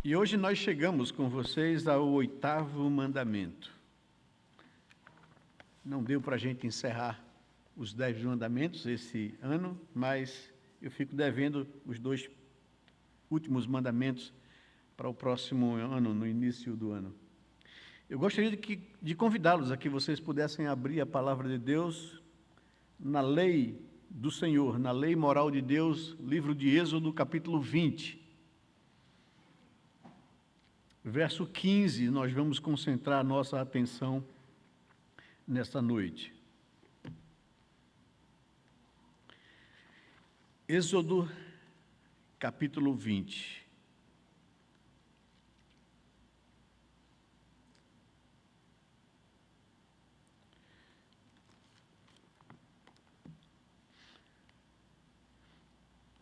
E hoje nós chegamos com vocês ao 8º mandamento. Não deu para a gente encerrar os 10 mandamentos esse ano, mas eu fico devendo os 2 últimos mandamentos para o próximo ano, no início do ano. Eu gostaria de convidá-los a que vocês pudessem abrir a palavra de Deus na lei do Senhor, na lei moral de Deus, livro de Êxodo, capítulo 20. Verso 15, nós vamos concentrar a nossa atenção nesta noite. Êxodo, capítulo 20.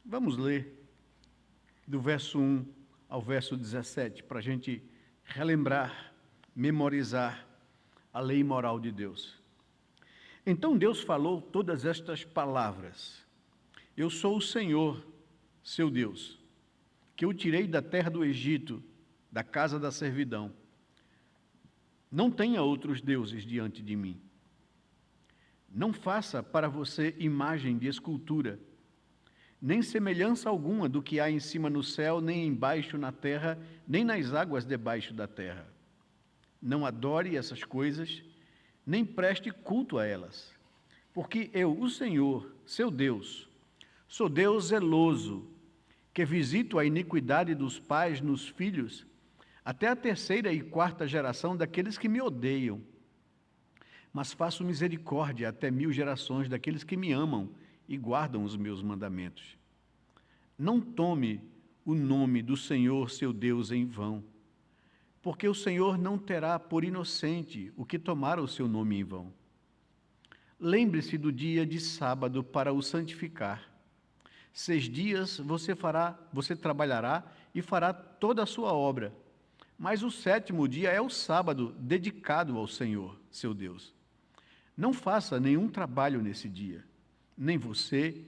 Vamos ler do verso 1 ao verso 17, para a gente relembrar, memorizar a lei moral de Deus. Então Deus falou todas estas palavras: Eu sou o Senhor, seu Deus, que eu tirei da terra do Egito, da casa da servidão. Não tenha outros deuses diante de mim. Não faça para você imagem de escultura, nem semelhança alguma do que há em cima no céu, nem embaixo na terra, nem nas águas debaixo da terra. Não adore essas coisas, nem preste culto a elas, porque eu, o Senhor, seu Deus, sou Deus zeloso, que visito a iniquidade dos pais nos filhos, até a 3ª e 4ª geração daqueles que me odeiam. Mas faço misericórdia até 1000 gerações daqueles que me amam e guardam os meus mandamentos. Não tome o nome do Senhor, seu Deus, em vão, porque o Senhor não terá por inocente o que tomar o seu nome em vão. Lembre-se do dia de sábado para o santificar. 6 dias você trabalhará e fará toda a sua obra, mas o 7º dia é o sábado dedicado ao Senhor, seu Deus. Não faça nenhum trabalho nesse dia, nem você,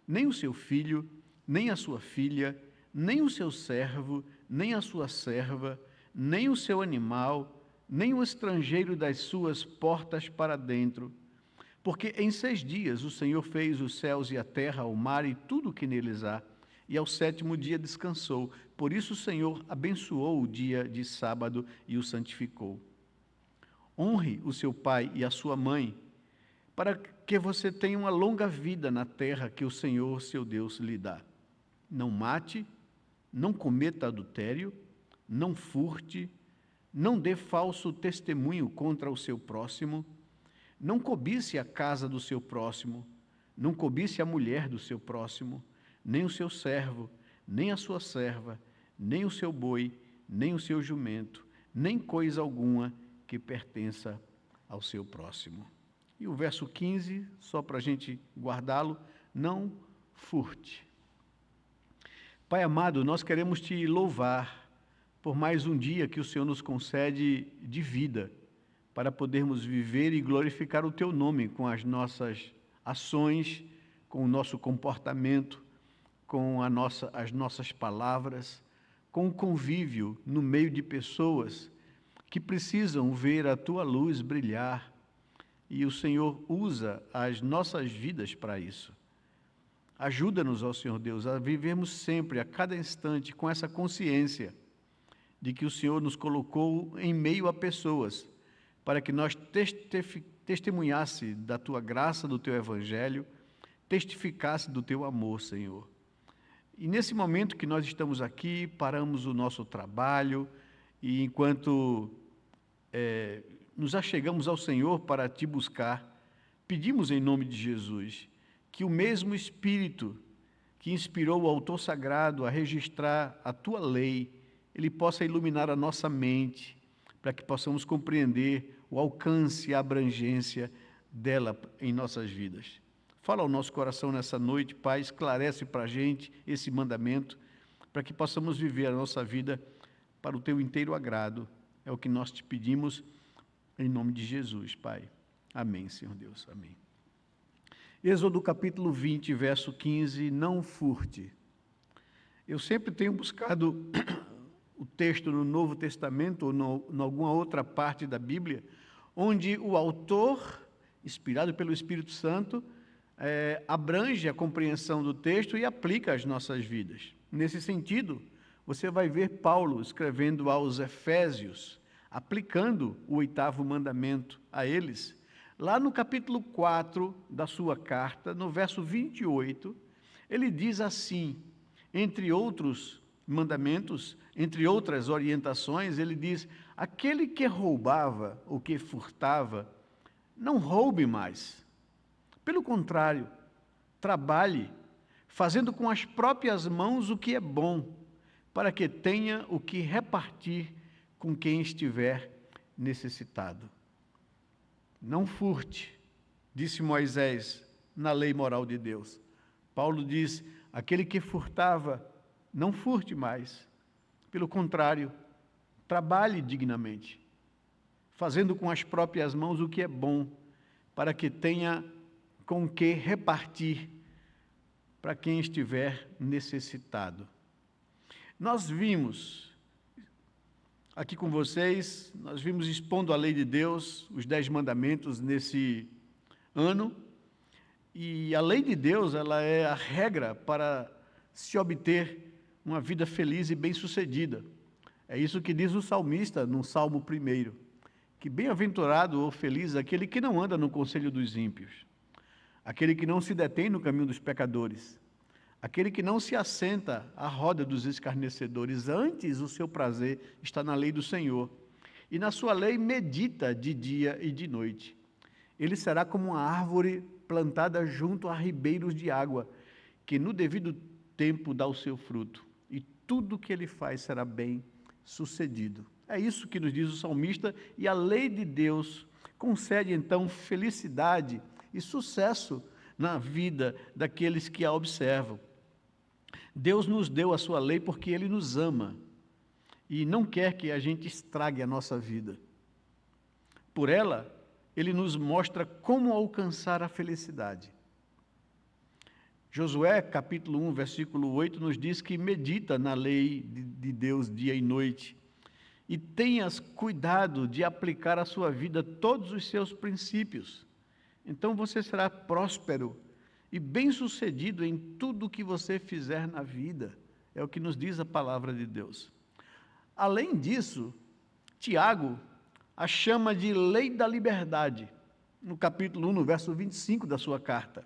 nem o seu filho, nem a sua filha, nem o seu servo, nem a sua serva, nem o seu animal, nem o estrangeiro das suas portas para dentro. Porque em 6 dias o Senhor fez os céus e a terra, o mar e tudo o que neles há, e ao 7º dia descansou. Por isso o Senhor abençoou o dia de sábado e o santificou. Honre o seu pai e a sua mãe, para que você tenha uma longa vida na terra que o Senhor, seu Deus, lhe dá. Não mate, não cometa adultério, não furte, não dê falso testemunho contra o seu próximo, não cobice a casa do seu próximo, não cobice a mulher do seu próximo, nem o seu servo, nem a sua serva, nem o seu boi, nem o seu jumento, nem coisa alguma que pertença ao seu próximo. E o verso 15, só para a gente guardá-lo, não furte. Pai amado, nós queremos te louvar por mais um dia que o Senhor nos concede de vida, para podermos viver e glorificar o teu nome com as nossas ações, com o nosso comportamento, com as nossas palavras, com o convívio no meio de pessoas que precisam ver a tua luz brilhar, e o Senhor usa as nossas vidas para isso. Ajuda-nos, ó Senhor Deus, a vivermos sempre, a cada instante, com essa consciência de que o Senhor nos colocou em meio a pessoas, para que nós testemunhasse da tua graça, do teu evangelho, testificasse do teu amor, Senhor. E nesse momento que nós estamos aqui, paramos o nosso trabalho, e enquanto nos achegamos ao Senhor para te buscar, pedimos em nome de Jesus que o mesmo Espírito que inspirou o autor sagrado a registrar a tua lei, ele possa iluminar a nossa mente, para que possamos compreender o alcance e a abrangência dela em nossas vidas. Fala ao nosso coração nessa noite, Pai, esclarece para a gente esse mandamento, para que possamos viver a nossa vida para o teu inteiro agrado. É o que nós te pedimos, em nome de Jesus, Pai. Amém, Senhor Deus, amém. Êxodo capítulo 20, verso 15, não furte. Eu sempre tenho buscado o texto no Novo Testamento ou em alguma outra parte da Bíblia, onde o autor, inspirado pelo Espírito Santo, abrange a compreensão do texto e aplica às nossas vidas. Nesse sentido, você vai ver Paulo escrevendo aos Efésios, aplicando o 8º mandamento a eles. Lá no capítulo 4 da sua carta, no verso 28, ele diz assim, entre outros mandamentos, entre outras orientações, ele diz: aquele que roubava ou que furtava, não roube mais. Pelo contrário, trabalhe, fazendo com as próprias mãos o que é bom, para que tenha o que repartir com quem estiver necessitado. Não furte, disse Moisés na lei moral de Deus. Paulo diz: aquele que furtava, não furte mais. Pelo contrário, trabalhe dignamente, fazendo com as próprias mãos o que é bom, para que tenha com que repartir para quem estiver necessitado. Nós vimos aqui com vocês, nós vimos expondo a lei de Deus, os 10 mandamentos nesse ano, e a lei de Deus, ela é a regra para se obter uma vida feliz e bem-sucedida. É isso que diz o salmista no Salmo 1, que bem-aventurado ou feliz aquele que não anda no conselho dos ímpios, aquele que não se detém no caminho dos pecadores, aquele que não se assenta à roda dos escarnecedores, antes o seu prazer está na lei do Senhor, e na sua lei medita de dia e de noite. Ele será como uma árvore plantada junto a ribeiros de água, que no devido tempo dá o seu fruto, e tudo que ele faz será bem sucedido. É isso que nos diz o salmista, e a lei de Deus concede então felicidade e sucesso na vida daqueles que a observam. Deus nos deu a sua lei porque Ele nos ama e não quer que a gente estrague a nossa vida. Por ela, Ele nos mostra como alcançar a felicidade. Josué, capítulo 1, versículo 8, nos diz que medita na lei de Deus dia e noite e tenhas cuidado de aplicar à sua vida todos os seus princípios. Então você será próspero e bem-sucedido em tudo o que você fizer na vida. É o que nos diz a palavra de Deus. Além disso, Tiago a chama de lei da liberdade, no capítulo 1, no verso 25 da sua carta.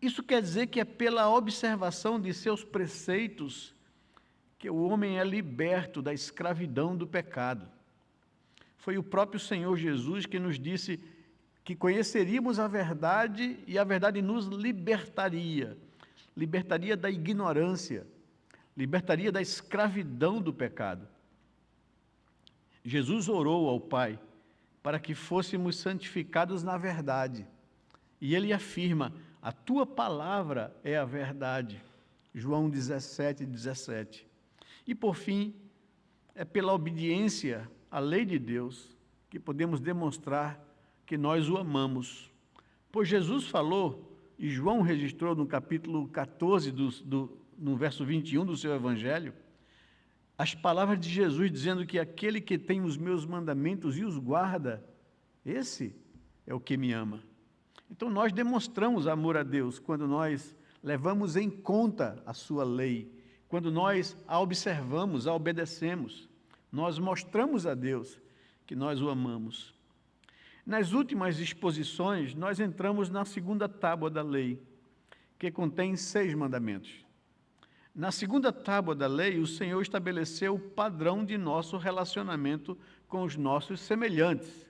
Isso quer dizer que é pela observação de seus preceitos que o homem é liberto da escravidão do pecado. Foi o próprio Senhor Jesus que nos disse que conheceríamos a verdade e a verdade nos libertaria. Libertaria da ignorância, libertaria da escravidão do pecado. Jesus orou ao Pai para que fôssemos santificados na verdade. E ele afirma: a tua palavra é a verdade. João 17, 17. E por fim, é pela obediência à lei de Deus que podemos demonstrar que nós o amamos. Pois Jesus falou, e João registrou no capítulo 14, no verso 21 do seu Evangelho, as palavras de Jesus dizendo que aquele que tem os meus mandamentos e os guarda, esse é o que me ama. Então nós demonstramos amor a Deus quando nós levamos em conta a sua lei, quando nós a observamos, a obedecemos. Nós mostramos a Deus que nós o amamos. Nas últimas exposições, nós entramos na segunda tábua da lei, que contém 6 mandamentos. Na segunda tábua da lei, o Senhor estabeleceu o padrão de nosso relacionamento com os nossos semelhantes.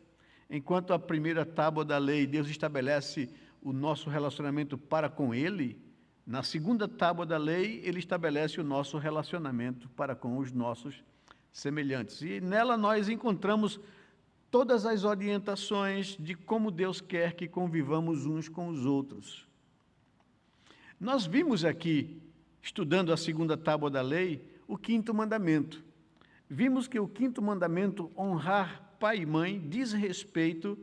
Enquanto a primeira tábua da lei, Deus estabelece o nosso relacionamento para com Ele, na segunda tábua da lei, Ele estabelece o nosso relacionamento para com os nossos semelhantes. E nela nós encontramos todas as orientações de como Deus quer que convivamos uns com os outros. Nós vimos aqui, estudando a segunda tábua da lei, o 5º mandamento. Vimos que o 5º mandamento, honrar pai e mãe, diz respeito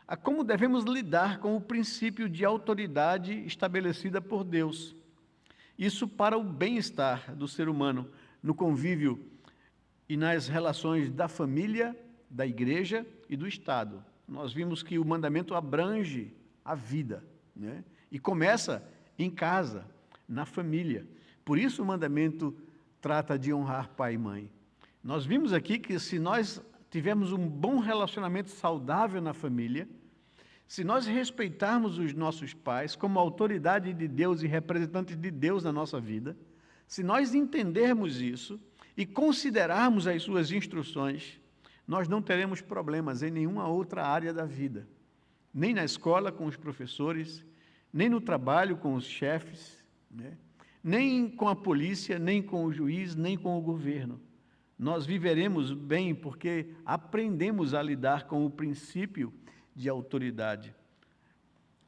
a como devemos lidar com o princípio de autoridade estabelecida por Deus. Isso para o bem-estar do ser humano, no convívio e nas relações da família, da igreja e do Estado. Nós vimos que o mandamento abrange a vida, né? E começa em casa, na família. Por isso o mandamento trata de honrar pai e mãe. Nós vimos aqui que se nós tivermos um bom relacionamento saudável na família, se nós respeitarmos os nossos pais como autoridade de Deus e representantes de Deus na nossa vida, se nós entendermos isso e considerarmos as suas instruções, nós não teremos problemas em nenhuma outra área da vida, nem na escola com os professores, nem no trabalho com os chefes, né? Nem com a polícia, nem com o juiz, nem com o governo. Nós viveremos bem porque aprendemos a lidar com o princípio de autoridade.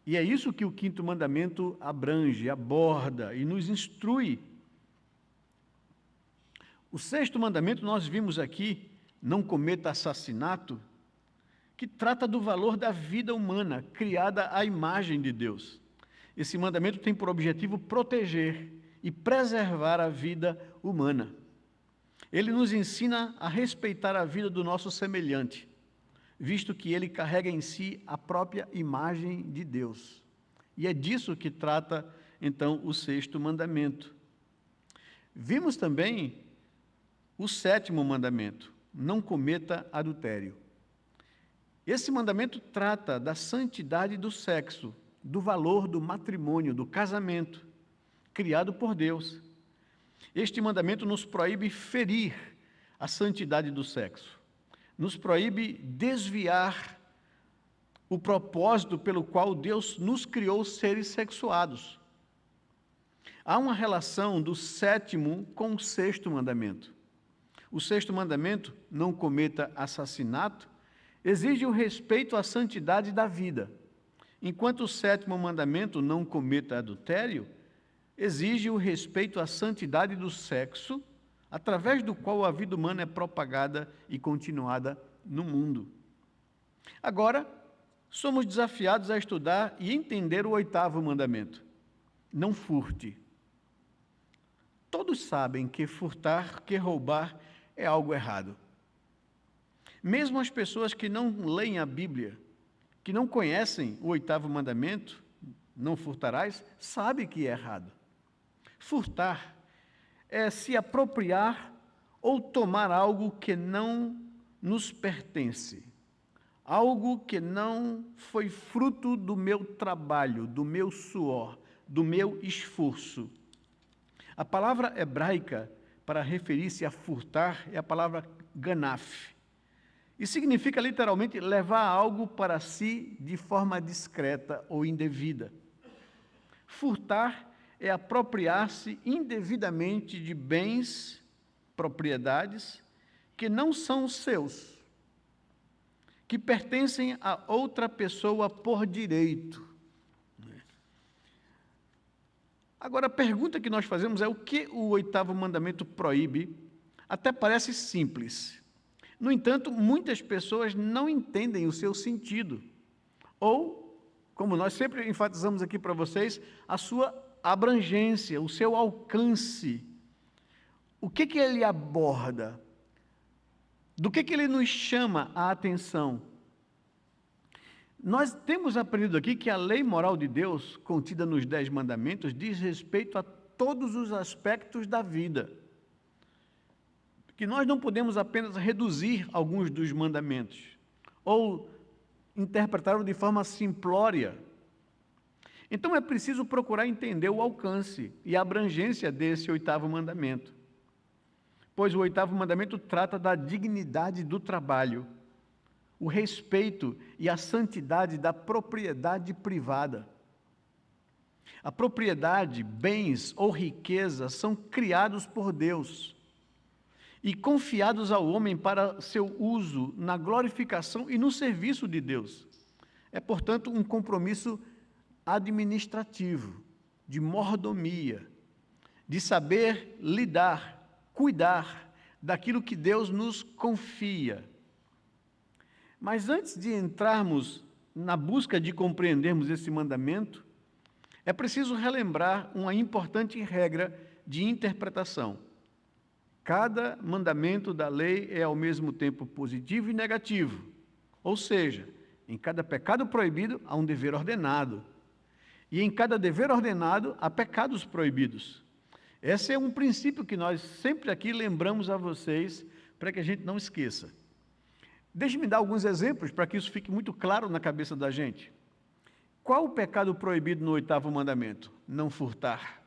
E é isso que o quinto mandamento abrange, aborda e nos instrui. O sexto mandamento, nós vimos aqui, não cometa assassinato, que trata do valor da vida humana, criada à imagem de Deus. Esse mandamento tem por objetivo proteger e preservar a vida humana. Ele nos ensina a respeitar a vida do nosso semelhante, visto que ele carrega em si a própria imagem de Deus. E é disso que trata, então, o sexto mandamento. Vimos também o sétimo mandamento, não cometa adultério. Esse mandamento trata da santidade do sexo, do valor do matrimônio, do casamento, criado por Deus. Este mandamento nos proíbe ferir a santidade do sexo, nos proíbe desviar o propósito pelo qual Deus nos criou seres sexuados. Há uma relação do sétimo com o sexto mandamento. O sexto mandamento, não cometa assassinato, exige o respeito à santidade da vida, enquanto o sétimo mandamento, não cometa adultério, exige o respeito à santidade do sexo, através do qual a vida humana é propagada e continuada no mundo. Agora, somos desafiados a estudar e entender o oitavo mandamento. Não furte. Todos sabem que furtar, que roubar é algo errado. Mesmo as pessoas que não leem a Bíblia, que não conhecem o oitavo mandamento, não furtarás, sabem que é errado. Furtar é se apropriar ou tomar algo que não nos pertence, algo que não foi fruto do meu trabalho, do meu suor, do meu esforço. A palavra hebraica para referir-se a furtar é a palavra ganaf, e significa literalmente levar algo para si de forma discreta ou indevida. Furtar é apropriar-se indevidamente de bens, propriedades, que não são seus, que pertencem a outra pessoa por direito. Agora, a pergunta que nós fazemos é o que o oitavo mandamento proíbe? Até parece simples. No entanto, muitas pessoas não entendem o seu sentido, ou, como nós sempre enfatizamos aqui para vocês, a sua abrangência, o seu alcance. O que ele aborda? Do que ele nos chama a atenção? Nós temos aprendido aqui que a lei moral de Deus, contida nos 10 mandamentos, diz respeito a todos os aspectos da vida. Que nós não podemos apenas reduzir alguns dos mandamentos, ou interpretá-los de forma simplória. Então é preciso procurar entender o alcance e a abrangência desse oitavo mandamento. Pois o oitavo mandamento trata da dignidade do trabalho, o respeito e a santidade da propriedade privada. A propriedade, bens ou riqueza são criados por Deus e confiados ao homem para seu uso na glorificação e no serviço de Deus. É, portanto, um compromisso administrativo, de mordomia, de saber lidar, cuidar daquilo que Deus nos confia. Mas antes de entrarmos na busca de compreendermos esse mandamento, é preciso relembrar uma importante regra de interpretação. Cada mandamento da lei é ao mesmo tempo positivo e negativo. Ou seja, em cada pecado proibido há um dever ordenado. E em cada dever ordenado há pecados proibidos. Esse é um princípio que nós sempre aqui lembramos a vocês, para que a gente não esqueça. Deixe-me dar alguns exemplos para que isso fique muito claro na cabeça da gente. Qual o pecado proibido no 8º mandamento? Não furtar.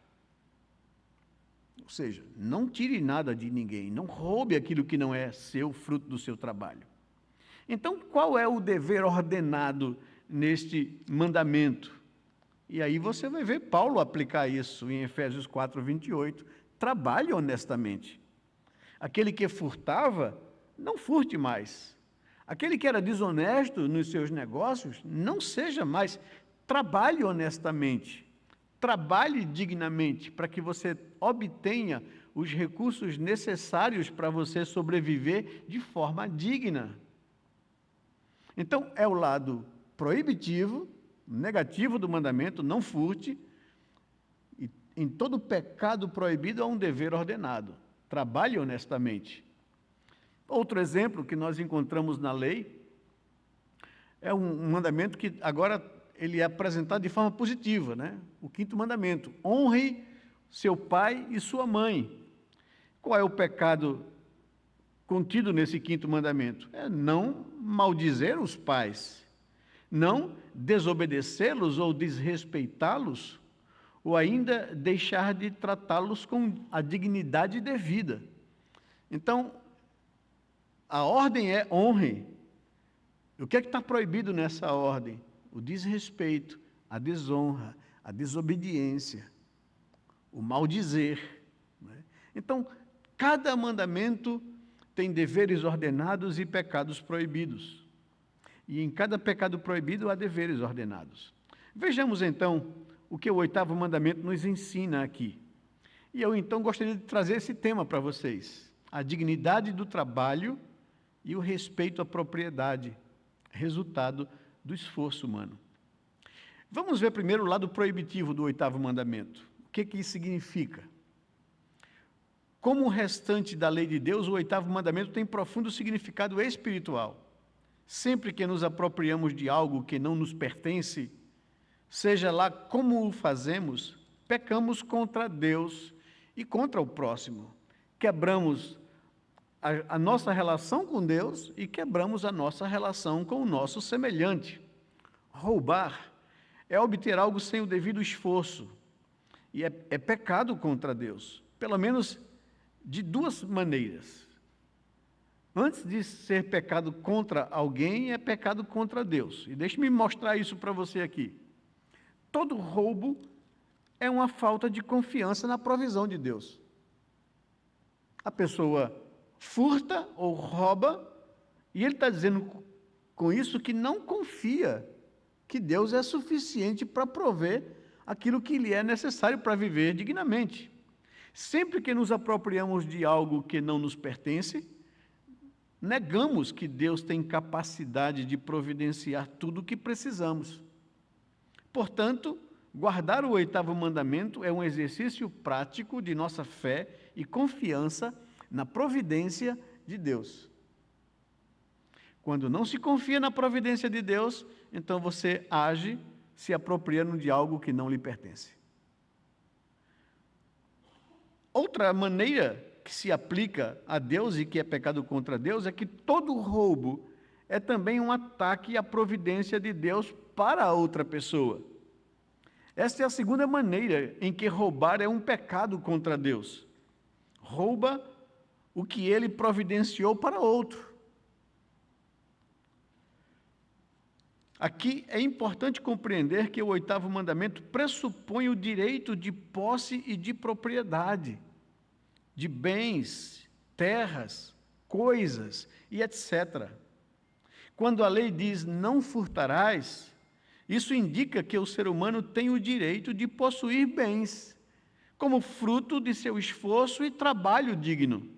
Ou seja, não tire nada de ninguém, não roube aquilo que não é seu, fruto do seu trabalho. Então, qual é o dever ordenado neste mandamento? E aí você vai ver Paulo aplicar isso em Efésios 4:28. Trabalhe honestamente. Aquele que furtava, não furte mais. Aquele que era desonesto nos seus negócios, não seja mais. Trabalhe honestamente. Trabalhe dignamente para que você obtenha os recursos necessários para você sobreviver de forma digna. Então, é o lado proibitivo, negativo do mandamento, não furte. E em todo pecado proibido há um dever ordenado. Trabalhe honestamente. Outro exemplo que nós encontramos na lei é um mandamento que agora ele é apresentado de forma positiva, né? O 5º mandamento: honre seu pai e sua mãe. Qual é o pecado contido nesse 5º mandamento? É não maldizer os pais, não desobedecê-los ou desrespeitá-los, ou ainda deixar de tratá-los com a dignidade devida. Então, a ordem é honre. O que é que está proibido nessa ordem? O desrespeito, a desonra, a desobediência, o maldizer. Né? Então, cada mandamento tem deveres ordenados e pecados proibidos. E em cada pecado proibido há deveres ordenados. Vejamos então o que o 8º mandamento nos ensina aqui. E eu então gostaria de trazer esse tema para vocês: a dignidade do trabalho e o respeito à propriedade, resultado do esforço humano. Vamos ver primeiro o lado proibitivo do 8º mandamento. O que isso significa? Como o restante da lei de Deus, o 8º mandamento tem profundo significado espiritual. Sempre que nos apropriamos de algo que não nos pertence, seja lá como o fazemos, pecamos contra Deus e contra o próximo. Quebramos a nossa relação com Deus e quebramos a nossa relação com o nosso semelhante. Roubar é obter algo sem o devido esforço e é pecado contra Deus, pelo menos de duas maneiras. Antes de ser pecado contra alguém, é pecado contra Deus. E deixe-me mostrar isso para você aqui. Todo roubo é uma falta de confiança na provisão de Deus. A pessoa furta ou rouba, e ele está dizendo com isso que não confia que Deus é suficiente para prover aquilo que lhe é necessário para viver dignamente. Sempre que nos apropriamos de algo que não nos pertence, negamos que Deus tem capacidade de providenciar tudo o que precisamos. Portanto, guardar o 8º mandamento é um exercício prático de nossa fé e confiança na providência de Deus. Quando não se confia na providência de Deus, então você age se apropriando de algo que não lhe pertence. Outra maneira que se aplica a Deus e que é pecado contra Deus é que todo roubo é também um ataque à providência de Deus para a outra pessoa. Esta é a segunda maneira em que roubar é um pecado contra Deus. Rouba o que ele providenciou para outro. Aqui é importante compreender que o 8º mandamento pressupõe o direito de posse e de propriedade, de bens, terras, coisas e etc. Quando a lei diz não furtarás, isso indica que o ser humano tem o direito de possuir bens, como fruto de seu esforço e trabalho digno.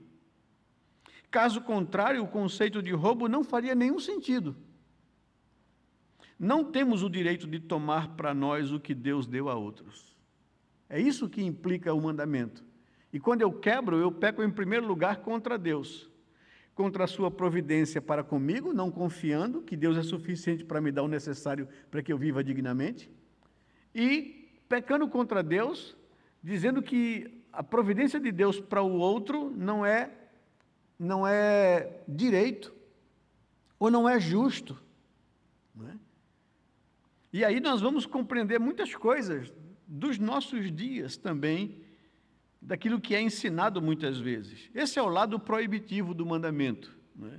Caso contrário, o conceito de roubo não faria nenhum sentido. Não temos o direito de tomar para nós o que Deus deu a outros. É isso que implica o mandamento. E quando eu quebro, eu peco em primeiro lugar contra Deus, contra a sua providência para comigo, não confiando que Deus é suficiente para me dar o necessário para que eu viva dignamente, e pecando contra Deus, dizendo que a providência de Deus para o outro não é direito, ou não é justo. Não é? E aí nós vamos compreender muitas coisas dos nossos dias também, daquilo que é ensinado muitas vezes. Esse é o lado proibitivo do mandamento, não é?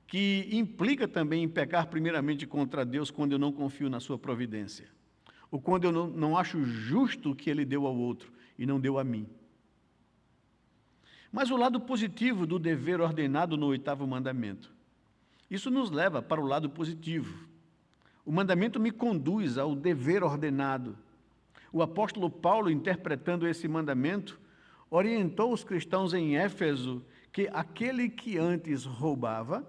Que implica também em pecar primeiramente contra Deus quando eu não confio na sua providência, ou quando eu não acho justo o que Ele deu ao outro e não deu a mim. Mas o lado positivo do dever ordenado no 8º mandamento, isso nos leva para o lado positivo. O mandamento me conduz ao dever ordenado. O apóstolo Paulo, interpretando esse mandamento, orientou os cristãos em Éfeso que aquele que antes roubava,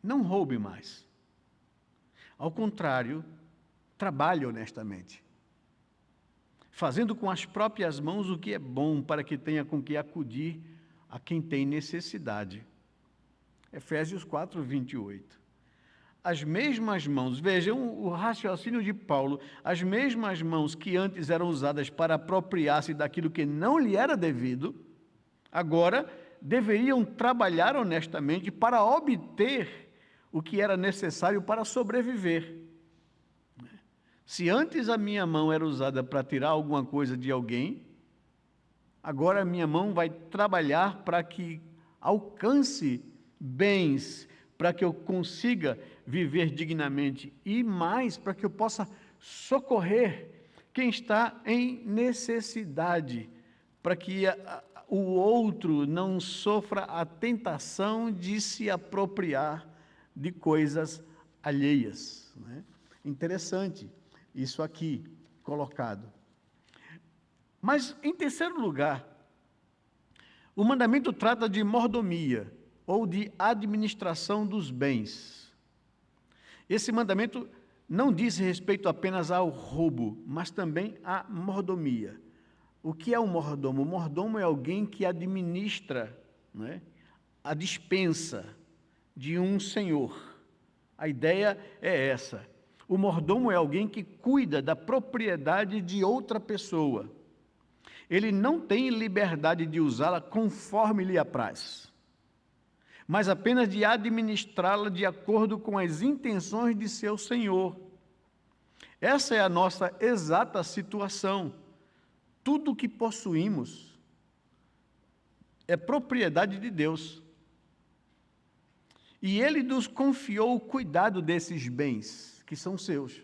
não roube mais. Ao contrário, trabalhe honestamente, fazendo com as próprias mãos o que é bom, para que tenha com que acudir a quem tem necessidade. Efésios 4, 28. As mesmas mãos, vejam o raciocínio de Paulo, as mesmas mãos que antes eram usadas para apropriar-se daquilo que não lhe era devido, agora deveriam trabalhar honestamente para obter o que era necessário para sobreviver. Se antes a minha mão era usada para tirar alguma coisa de alguém, agora a minha mão vai trabalhar para que alcance bens, para que eu consiga viver dignamente e mais, para que eu possa socorrer quem está em necessidade, para que o outro não sofra a tentação de se apropriar de coisas alheias. Né? Interessante isso aqui colocado. Mas, em terceiro lugar, o mandamento trata de mordomia, ou de administração dos bens. Esse mandamento não diz respeito apenas ao roubo, mas também à mordomia. O que é um mordomo? O mordomo é alguém que administra, né, a despensa de um senhor. A ideia é essa. O mordomo é alguém que cuida da propriedade de outra pessoa. Ele não tem liberdade de usá-la conforme lhe apraz, mas apenas de administrá-la de acordo com as intenções de seu senhor. Essa é a nossa exata situação. Tudo o que possuímos é propriedade de Deus. E Ele nos confiou o cuidado desses bens, que são seus.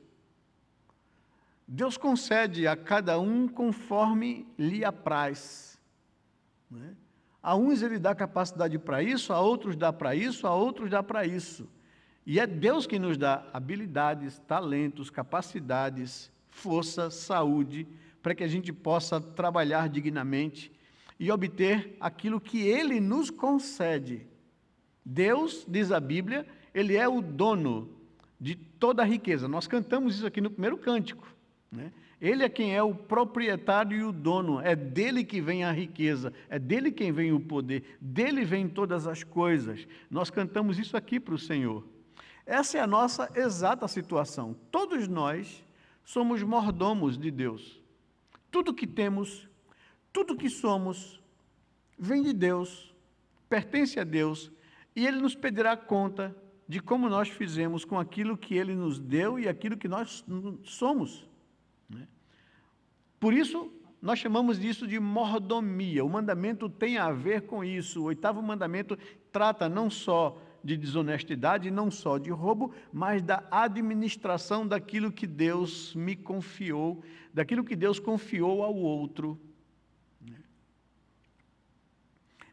Deus concede a cada um conforme lhe apraz. Né? A uns Ele dá capacidade para isso, a outros dá para isso, a outros dá para isso. E é Deus que nos dá habilidades, talentos, capacidades, força, saúde, para que a gente possa trabalhar dignamente e obter aquilo que Ele nos concede. Deus, diz a Bíblia, Ele é o dono de toda a riqueza. Nós cantamos isso aqui no primeiro cântico, né? Ele é quem é o proprietário e o dono, é dele que vem a riqueza, é dele quem vem o poder, dele vem todas as coisas. Nós cantamos isso aqui para o Senhor. Essa é a nossa exata situação. Todos nós somos mordomos de Deus. Tudo que temos, tudo que somos, vem de Deus, pertence a Deus, e Ele nos pedirá conta de como nós fizemos com aquilo que Ele nos deu e aquilo que nós somos. Por isso, nós chamamos disso de mordomia. O mandamento tem a ver com isso. O 8º mandamento trata não só de desonestidade, não só de roubo, mas da administração daquilo que Deus me confiou, daquilo que Deus confiou ao outro.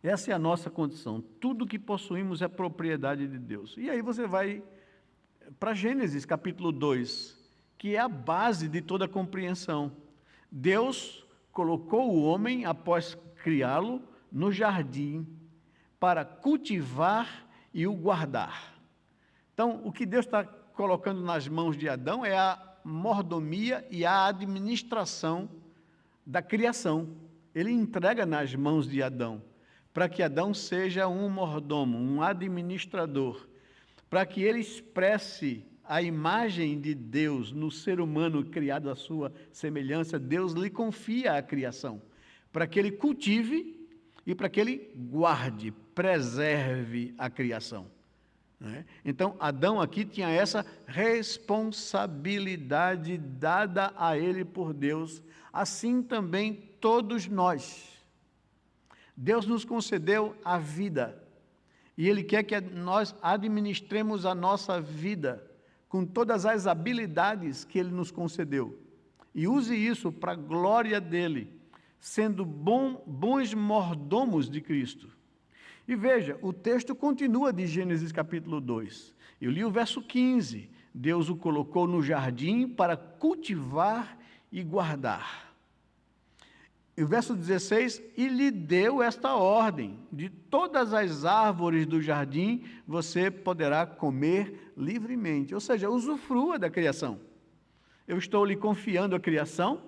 Essa é a nossa condição. Tudo que possuímos é propriedade de Deus. E aí você vai para Gênesis, capítulo 2, que é a base de toda a compreensão. Deus colocou o homem, após criá-lo, no jardim para cultivar e o guardar. Então, o que Deus está colocando nas mãos de Adão é a mordomia e a administração da criação. ele entrega nas mãos de Adão, para que Adão seja um mordomo, um administrador, para que ele expresse a imagem de Deus no ser humano criado à sua semelhança. Deus lhe confia a criação, para que ele cultive e para que ele guarde, preserve a criação. Então, Adão aqui tinha essa responsabilidade dada a ele por Deus, assim também todos nós. Deus nos concedeu a vida, e Ele quer que nós administremos a nossa vida com todas as habilidades que Ele nos concedeu, e use isso para a glória dEle, sendo bons mordomos de Cristo. E veja, o texto continua de Gênesis capítulo 2. Eu li o verso 15. Deus o colocou no jardim para cultivar e guardar. E o verso 16, e lhe deu esta ordem: de todas as árvores do jardim você poderá comer livremente. Ou seja, usufrua da criação. Eu estou lhe confiando a criação,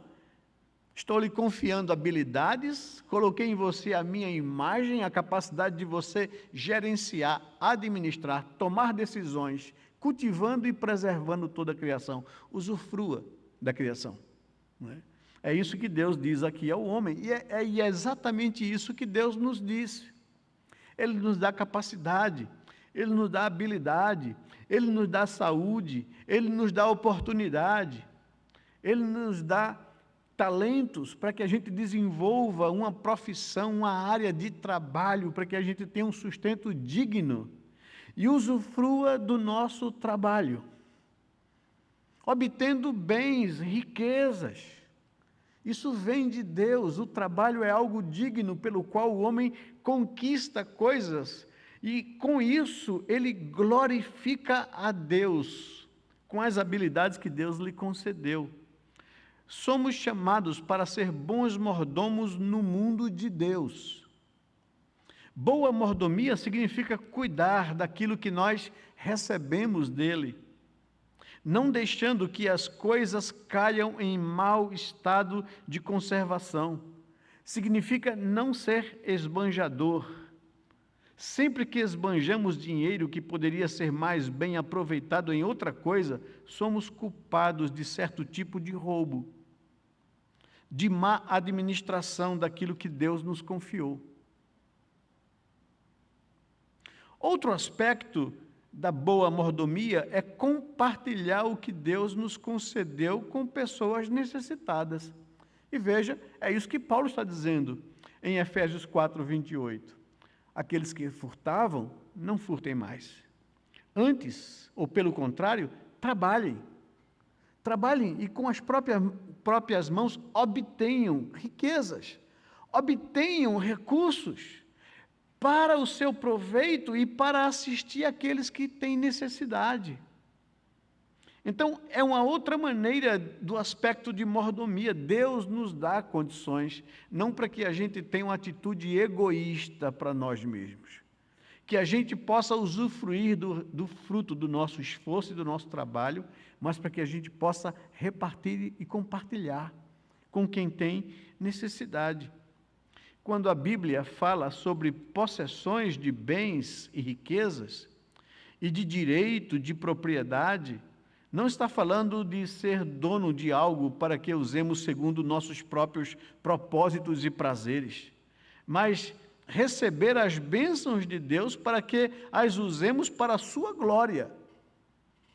estou lhe confiando habilidades, coloquei em você a minha imagem, a capacidade de você gerenciar, administrar, tomar decisões, cultivando e preservando toda a criação. Usufrua da criação. Não é? É isso que Deus diz aqui ao homem, e é exatamente isso que Deus nos diz. Ele nos dá capacidade, Ele nos dá habilidade, Ele nos dá saúde, Ele nos dá oportunidade, Ele nos dá talentos para que a gente desenvolva uma profissão, uma área de trabalho, para que a gente tenha um sustento digno e usufrua do nosso trabalho, obtendo bens, riquezas. Isso vem de Deus. O trabalho é algo digno pelo qual o homem conquista coisas e com isso ele glorifica a Deus com as habilidades que Deus lhe concedeu. Somos chamados para ser bons mordomos no mundo de Deus. Boa mordomia significa cuidar daquilo que nós recebemos dele, não deixando que as coisas caiam em mau estado de conservação. Significa não ser esbanjador. Sempre que esbanjamos dinheiro que poderia ser mais bem aproveitado em outra coisa, somos culpados de certo tipo de roubo, de má administração daquilo que Deus nos confiou. Outro aspecto da boa mordomia é compartilhar o que Deus nos concedeu com pessoas necessitadas. E veja, é isso que Paulo está dizendo em Efésios 4, 28. Aqueles que furtavam, não furtem mais. Antes, ou pelo contrário, trabalhem. Trabalhem e com as próprias mãos obtenham riquezas, obtenham recursos para o seu proveito e para assistir aqueles que têm necessidade. Então, é uma outra maneira do aspecto de mordomia. Deus nos dá condições, não para que a gente tenha uma atitude egoísta para nós mesmos, que a gente possa usufruir do fruto do nosso esforço e do nosso trabalho, mas para que a gente possa repartir e compartilhar com quem tem necessidade. Quando a Bíblia fala sobre possessões de bens e riquezas, e de direito de propriedade, não está falando de ser dono de algo para que usemos segundo nossos próprios propósitos e prazeres, mas receber as bênçãos de Deus para que as usemos para a sua glória.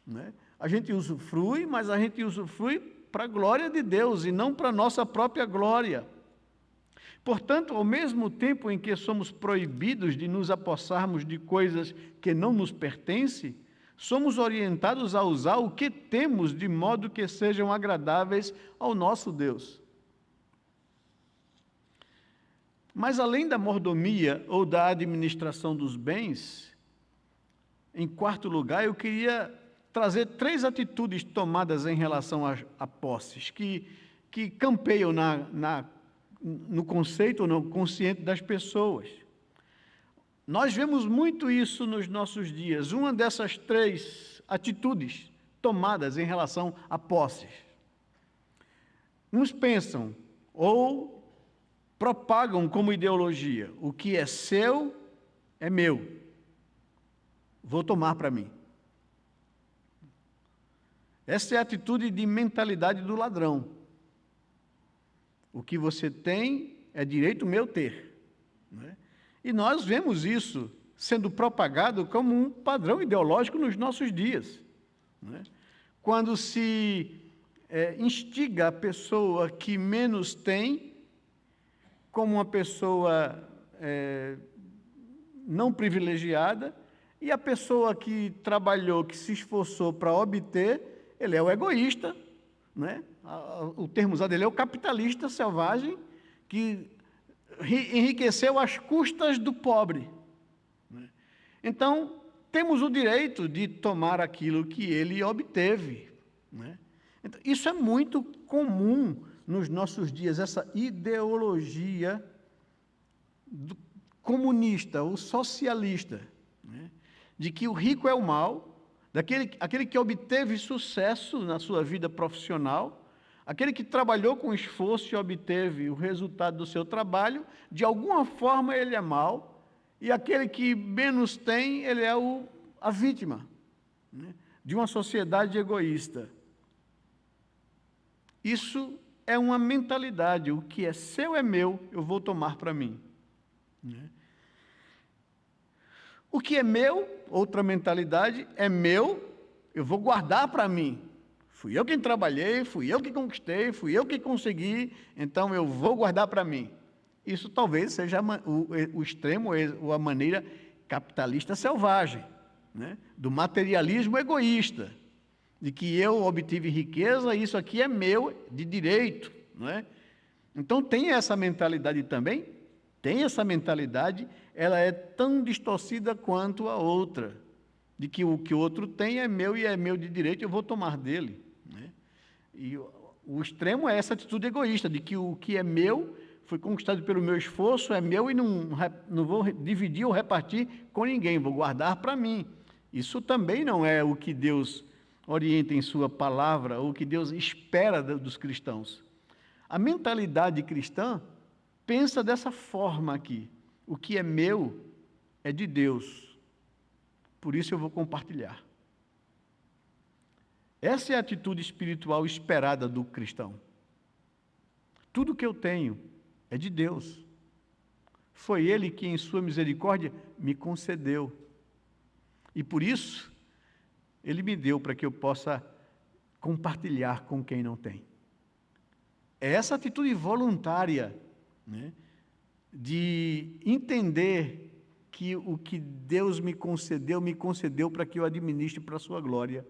Né? A gente usufrui, mas a gente usufrui para a glória de Deus e não para a nossa própria glória. Portanto, ao mesmo tempo em que somos proibidos de nos apossarmos de coisas que não nos pertencem, somos orientados a usar o que temos de modo que sejam agradáveis ao nosso Deus. Mas além da mordomia ou da administração dos bens, em quarto lugar, eu queria trazer 3 atitudes tomadas em relação a posses, que campeiam no conceito, no consciente das pessoas. Nós vemos muito isso nos nossos dias. Uma dessas 3 atitudes tomadas em relação a posses. Uns pensam, ou propagam como ideologia: o que é seu é meu, vou tomar para mim. Essa é a atitude de mentalidade do ladrão. O que você tem é direito meu ter. Né? E nós vemos isso sendo propagado como um padrão ideológico nos nossos dias. Né? Quando se instiga a pessoa que menos tem como uma pessoa não privilegiada, e a pessoa que trabalhou, que se esforçou para obter, ele é o egoísta, né? O termo usado dele é o capitalista selvagem, que enriqueceu às custas do pobre. Né? Então, temos o direito de tomar aquilo que ele obteve. Né? Então, isso é muito comum nos nossos dias, essa ideologia comunista ou socialista, né? De que o rico é o mal, aquele que obteve sucesso na sua vida profissional, aquele que trabalhou com esforço e obteve o resultado do seu trabalho, de alguma forma ele é mau, e aquele que menos tem, ele é a vítima, né, de uma sociedade egoísta. Isso é uma mentalidade: o que é seu é meu, eu vou tomar para mim. Né? O que é meu, outra mentalidade, é meu, eu vou guardar para mim. Fui eu quem trabalhei, fui eu que conquistei, fui eu que consegui, então eu vou guardar para mim. Isso talvez seja o extremo, ou a maneira capitalista selvagem, né? Do materialismo egoísta, de que eu obtive riqueza, isso aqui é meu de direito. Não é? Então tem essa mentalidade também, ela é tão distorcida quanto a outra, de que o que o outro tem é meu e é meu de direito, eu vou tomar dele. Né? E o extremo é essa atitude egoísta, de que o que é meu foi conquistado pelo meu esforço, é meu e não vou dividir ou repartir com ninguém, vou guardar para mim. Isso também não é o que Deus orienta em sua palavra, ou o que Deus espera dos cristãos. A mentalidade cristã pensa dessa forma aqui: o que é meu é de Deus, por isso eu vou compartilhar. Essa é a atitude espiritual esperada do cristão. Tudo que eu tenho é de Deus. Foi Ele que, em sua misericórdia, me concedeu. E por isso, Ele me deu para que eu possa compartilhar com quem não tem. É essa atitude voluntária, né, de entender que o que Deus me concedeu para que eu administre para a sua glória.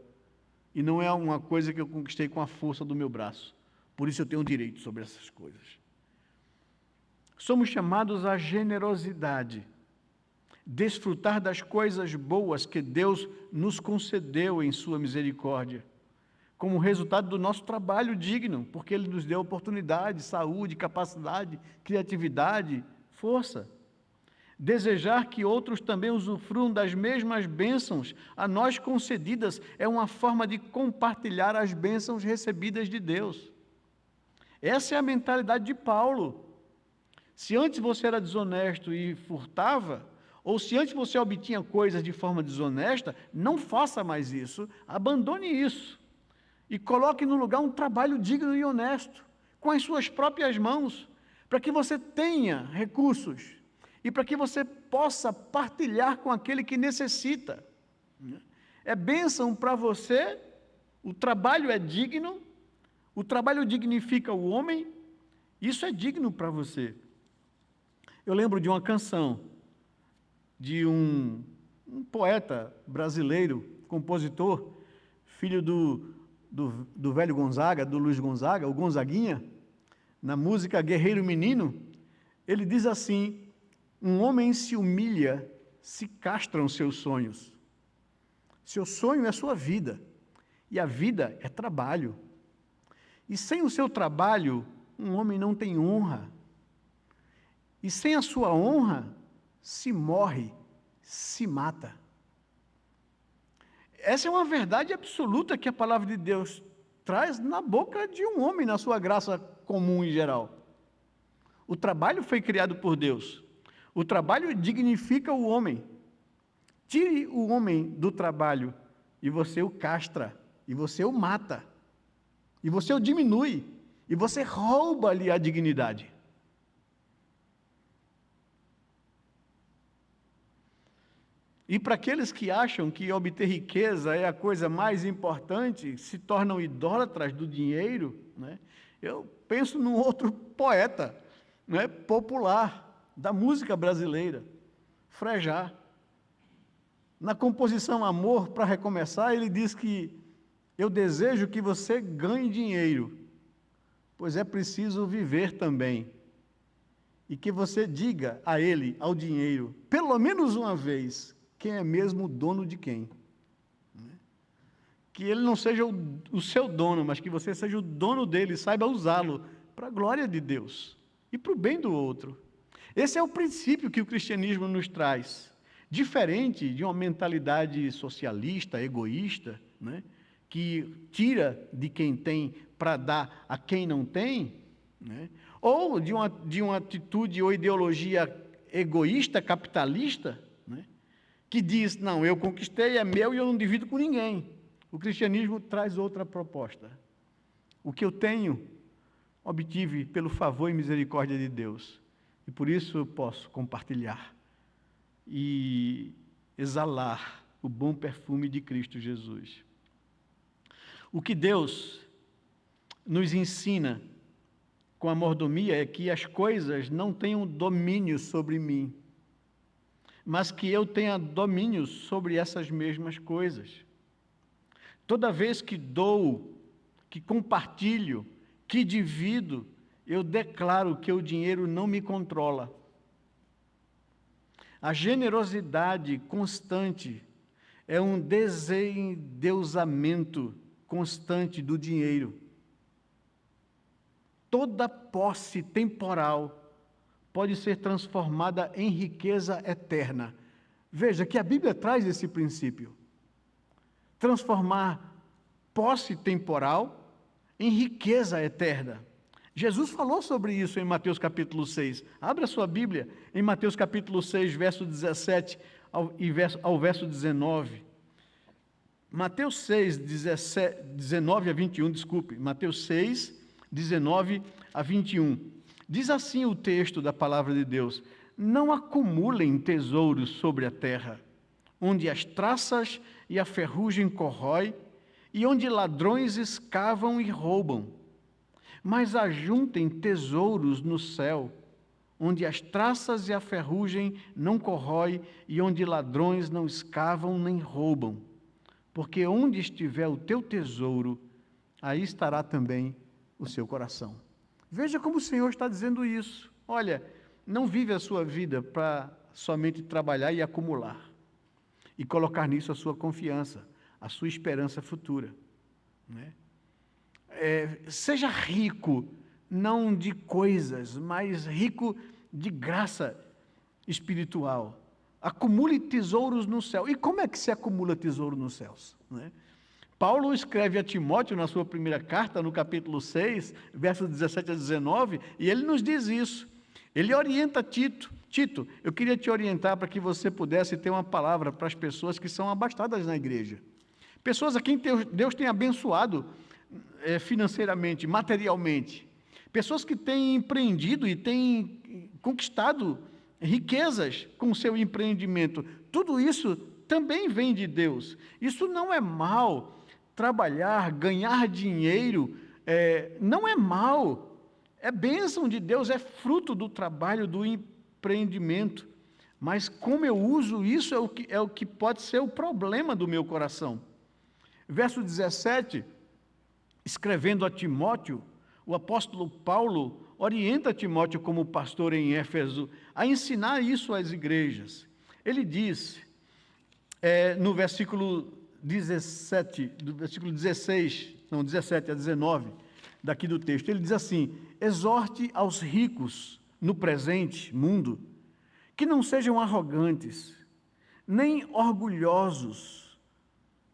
E não é uma coisa que eu conquistei com a força do meu braço. Por isso eu tenho direito sobre essas coisas. Somos chamados à generosidade, desfrutar das coisas boas que Deus nos concedeu em sua misericórdia, como resultado do nosso trabalho digno, porque Ele nos deu oportunidade, saúde, capacidade, criatividade, força. Desejar que outros também usufruam das mesmas bênçãos a nós concedidas é uma forma de compartilhar as bênçãos recebidas de Deus. Essa é a mentalidade de Paulo. Se antes você era desonesto e furtava, ou se antes você obtinha coisas de forma desonesta, não faça mais isso, abandone isso e coloque no lugar um trabalho digno e honesto, com as suas próprias mãos, para que você tenha recursos e para que você possa partilhar com aquele que necessita. É bênção para você, o trabalho é digno, o trabalho dignifica o homem, isso é digno para você. Eu lembro de uma canção de um poeta brasileiro, compositor, filho do velho Gonzaga, do Luiz Gonzaga, o Gonzaguinha, na música Guerreiro Menino, ele diz assim: um homem se humilha, se castram seus sonhos. Seu sonho é sua vida, e a vida é trabalho. E sem o seu trabalho, um homem não tem honra. E sem a sua honra, se morre, se mata. Essa é uma verdade absoluta que a palavra de Deus traz na boca de um homem, na sua graça comum em geral. O trabalho foi criado por Deus. O trabalho dignifica o homem. Tire o homem do trabalho e você o castra, e você o mata, e você o diminui, e você rouba-lhe a dignidade. E para aqueles que acham que obter riqueza é a coisa mais importante, se tornam idólatras do dinheiro, né? Eu penso num outro poeta, né, popular, da música brasileira, Frejá. Na composição Amor para Recomeçar, ele diz que eu desejo que você ganhe dinheiro, pois é preciso viver também. E que você diga a ele, ao dinheiro, pelo menos uma vez, quem é mesmo o dono de quem. Que ele não seja o seu dono, mas que você seja o dono dele, saiba usá-lo para a glória de Deus e para o bem do outro. Esse é o princípio que o cristianismo nos traz. Diferente de uma mentalidade socialista, egoísta, né, que tira de quem tem para dar a quem não tem, né, ou de uma atitude ou ideologia egoísta, capitalista, né, que diz, não, eu conquistei, é meu e eu não divido com ninguém. O cristianismo traz outra proposta. O que eu tenho, obtive pelo favor e misericórdia de Deus, e por isso eu posso compartilhar e exalar o bom perfume de Cristo Jesus. O que Deus nos ensina com a mordomia é que as coisas não tenham domínio sobre mim, mas que eu tenha domínio sobre essas mesmas coisas. Toda vez que dou, que compartilho, que divido, eu declaro que o dinheiro não me controla. A generosidade constante é um desendeusamento constante do dinheiro. Toda posse temporal pode ser transformada em riqueza eterna. Veja que a Bíblia traz esse princípio. Transformar posse temporal em riqueza eterna. Jesus falou sobre isso em Mateus capítulo 6. Abra sua Bíblia em Mateus capítulo 6, verso 17 ao verso 19. Mateus 6, 19 a 21, desculpe. Mateus 6, 19 a 21. Diz assim o texto da palavra de Deus: não acumulem tesouros sobre a terra, onde as traças e a ferrugem corrói, e onde ladrões escavam e roubam. Mas ajuntem tesouros no céu, onde as traças e a ferrugem não corrói e onde ladrões não escavam nem roubam. Porque onde estiver o teu tesouro, aí estará também o seu coração. Veja como o Senhor está dizendo isso. Olha, não vive a sua vida para somente trabalhar e acumular, e colocar nisso a sua confiança, a sua esperança futura, né? Seja rico, não de coisas, mas rico de graça espiritual. Acumule tesouros no céu. E como é que se acumula tesouro nos céus, né? Paulo escreve a Timóteo na sua primeira carta, no capítulo 6, versos 17 a 19, e ele nos diz isso. Ele orienta Tito. Tito, eu queria te orientar para que você pudesse ter uma palavra para as pessoas que são abastadas na igreja. Pessoas a quem Deus tem abençoado financeiramente, materialmente. Pessoas que têm empreendido e têm conquistado riquezas com o seu empreendimento. Tudo isso também vem de Deus. Isso não é mal. Trabalhar, ganhar dinheiro, não é mal. É bênção de Deus, é fruto do trabalho, do empreendimento. Mas como eu uso isso é o que pode ser o problema do meu coração. Verso 17, escrevendo a Timóteo, o apóstolo Paulo orienta Timóteo como pastor em Éfeso a ensinar isso às igrejas. Ele diz, no versículo 17, do versículo 17 a 19, daqui do texto, ele diz assim: exorte aos ricos no presente mundo, que não sejam arrogantes, nem orgulhosos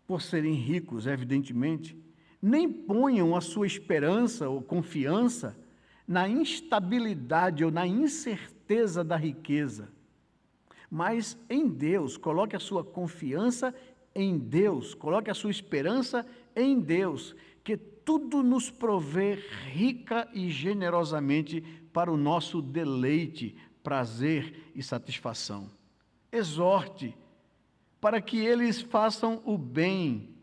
por serem ricos, evidentemente, nem ponham a sua esperança ou confiança na instabilidade ou na incerteza da riqueza, mas em Deus. Coloque a sua confiança em Deus, coloque a sua esperança em Deus, que tudo nos provê rica e generosamente para o nosso deleite, prazer e satisfação. Exorte para que eles façam o bem,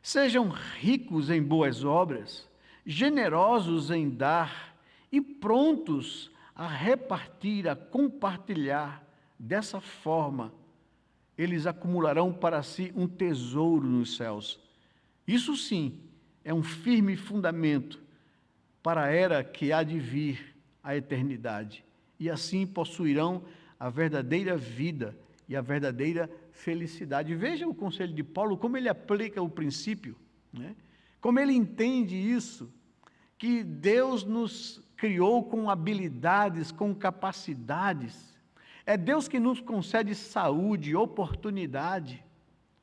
sejam ricos em boas obras, generosos em dar e prontos a repartir, a compartilhar. Dessa forma, eles acumularão para si um tesouro nos céus. Isso sim é um firme fundamento para a era que há de vir, a eternidade. E assim possuirão a verdadeira vida e a verdadeira felicidade. Veja o conselho de Paulo, como ele aplica o princípio, né? Como ele entende isso, que Deus nos criou com habilidades, com capacidades. É Deus que nos concede saúde, oportunidade,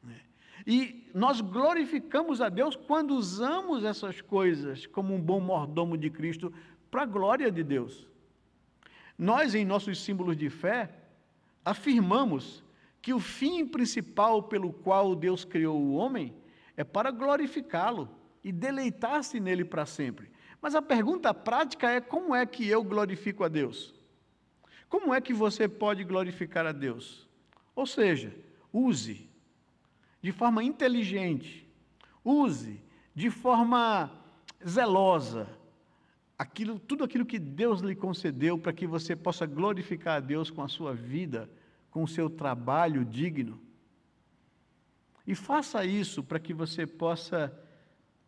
né? E nós glorificamos a Deus quando usamos essas coisas como um bom mordomo de Cristo para a glória de Deus. Nós, em nossos símbolos de fé, afirmamos que o fim principal pelo qual Deus criou o homem é para glorificá-lo e deleitar-se nele para sempre. Mas a pergunta prática é: como é que eu glorifico a Deus? Como é que você pode glorificar a Deus? Ou seja, use de forma inteligente, use de forma zelosa tudo aquilo que Deus lhe concedeu para que você possa glorificar a Deus com a sua vida, com o seu trabalho digno. E faça isso para que você possa